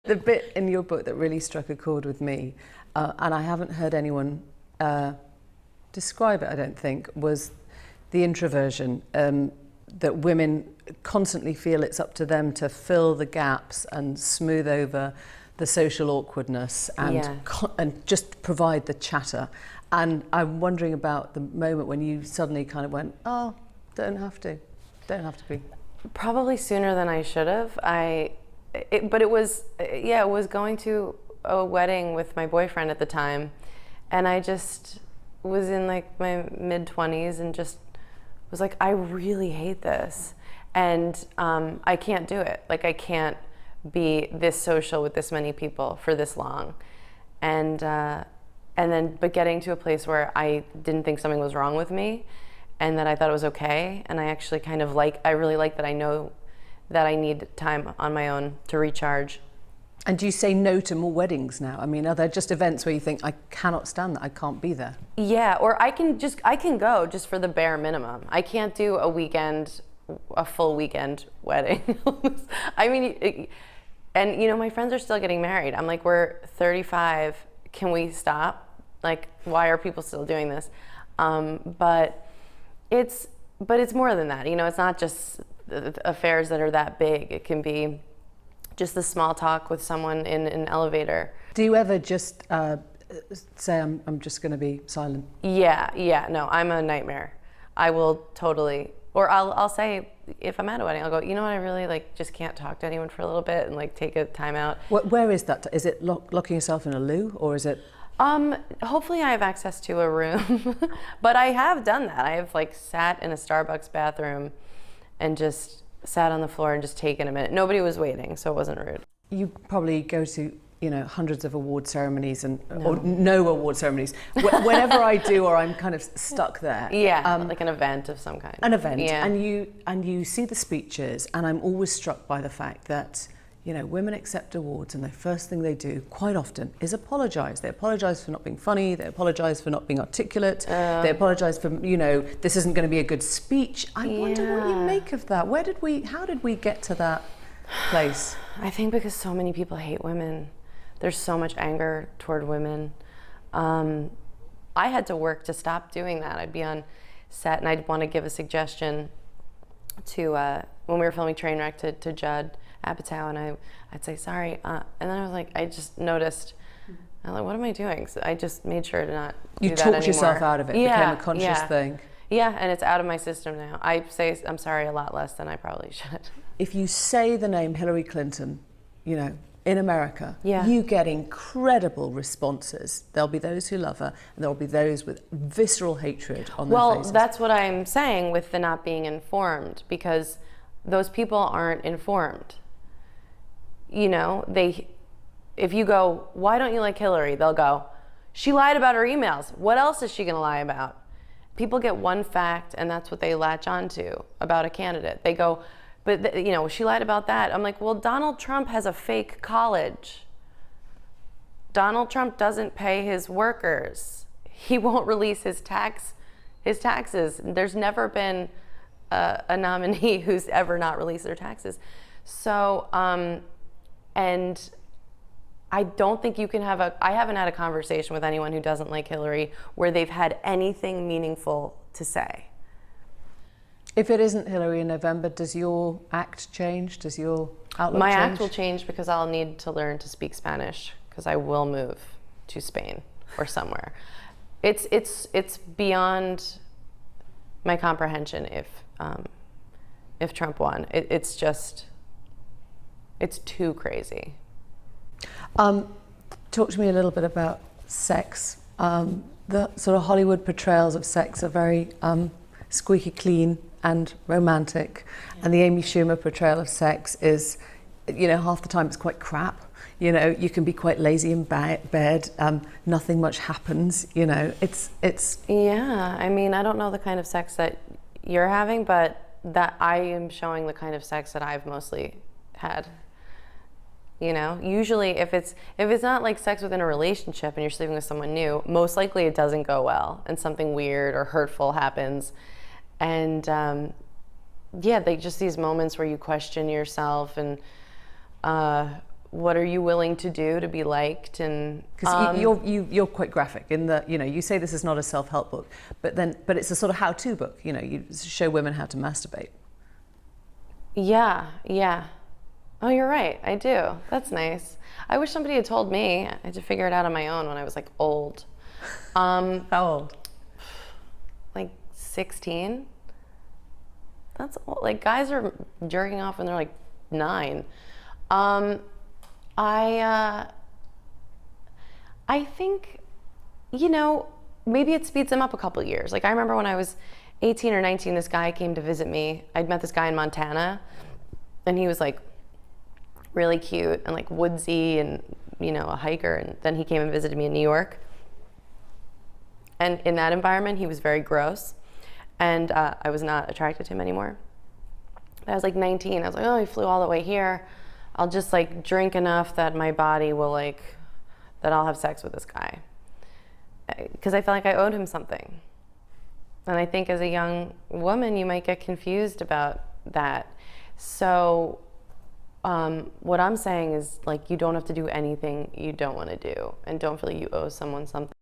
The bit in your book that really struck a chord with me, and I haven't heard anyone describe it, I don't think, was the introversion, that women constantly feel it's up to them to fill the gaps and smooth over the social awkwardness and just provide the chatter. And I'm wondering about the moment when you suddenly kind of went, oh, don't have to be. Probably sooner than I should have. But it was going to a wedding with my boyfriend at the time, and I just was in like my mid-20s and just was like, I really hate this, and I can't do it. Like, I can't be this social with this many people for this long, and then getting to a place where I didn't think something was wrong with me, and that I thought it was okay, and I actually I really like that I know that I need time on my own to recharge. And do you say no to more weddings now? I mean, are there just events where you think, I cannot stand that, I can't be there? Yeah, or I can go just for the bare minimum. I can't do a full weekend wedding. I mean, and you know, my friends are still getting married. I'm like, we're 35, can we stop? Like, why are people still doing this? But it's more than that. You know, it's not just affairs that are that big. It can be just the small talk with someone in an elevator. Do you ever just say, I'm just going to be silent? Yeah, no, I'm a nightmare. I will totally, or I'll say, if I'm at a wedding, I'll go, you know what, I really just can't talk to anyone for a little bit and take a time out. Where is that? Is it locking yourself in a loo, or is it? Hopefully I have access to a room, but I have done that. I have sat in a Starbucks bathroom and just sat on the floor and just taken a minute. Nobody was waiting, so it wasn't rude. You probably go to, hundreds of award ceremonies or no award ceremonies. Whenever I do, or I'm kind of stuck there. Yeah, like an event of some kind. An event, yeah. and you see the speeches, and I'm always struck by the fact that women accept awards, and the first thing they do quite often is apologise. They apologise for not being funny. They apologise for not being articulate. They apologise for this isn't going to be a good speech. I wonder what you make of that. How did we get to that place? I think because so many people hate women. There's so much anger toward women. I had to work to stop doing that. I'd be on set and I'd want to give a suggestion to when we were filming Trainwreck to Judd Apatow, and I'd say sorry, and then I was like, I just noticed, I'm like, what am I doing? So I just made sure to not do that anymore. You talked yourself out of it. It became a conscious thing. Yeah, and it's out of my system now. I say I'm sorry a lot less than I probably should. If you say the name Hillary Clinton, in America, yeah, you get incredible responses. There'll be those who love her, and there'll be those with visceral hatred on their faces. Well, that's what I'm saying with the not being informed, because those people aren't informed. If you go, why don't you like Hillary? They'll go, she lied about her emails. What else is she going to lie about? People get one fact, and that's what they latch onto about a candidate. They go, but she lied about that. I'm like, well, Donald Trump has a fake college. Donald Trump doesn't pay his workers. He won't release his taxes. There's never been a nominee who's ever not released their taxes. So, and I don't think you can I haven't had a conversation with anyone who doesn't like Hillary where they've had anything meaningful to say. If it isn't Hillary in November, does your act change? Does your outlook change? My act will change because I'll need to learn to speak Spanish, because I will move to Spain or somewhere. It's beyond my comprehension if Trump won. It's too crazy. Talk to me a little bit about sex. The sort of Hollywood portrayals of sex are very squeaky clean and romantic, and the Amy Schumer portrayal of sex is, half the time it's quite crap. You can be quite lazy in bed. Nothing much happens. It's. Yeah, I mean, I don't know the kind of sex that you're having, but that I am showing the kind of sex that I've mostly had. Usually if it's not like sex within a relationship and you're sleeping with someone new, most likely it doesn't go well and something weird or hurtful happens. And they just these moments where you question yourself and what are you willing to do to be liked? And because you're quite graphic in that, you know, you say this is not a self-help book, but it's a sort of how-to book. You know, you show women how to masturbate. Yeah. Oh, you're right. I do. That's nice. I wish somebody had told me. I had to figure it out on my own when I was like old. How old? Like 16. That's old. Like guys are jerking off when they're like 9. I think, you know, maybe it speeds them up a couple years. Like I remember when I was 18 or 19, this guy came to visit me. I'd met this guy in Montana, and he was like really cute and like woodsy and, you know, a hiker. And then he came and visited me in New York. And in that environment, he was very gross. And I was not attracted to him anymore. I was like 19. I was like, oh, he flew all the way here. I'll just like drink enough that my body will like, that I'll have sex with this guy. Because I felt like I owed him something. And I think as a young woman, you might get confused about that. So what I'm saying is like, you don't have to do anything you don't want to do, and don't feel like you owe someone something.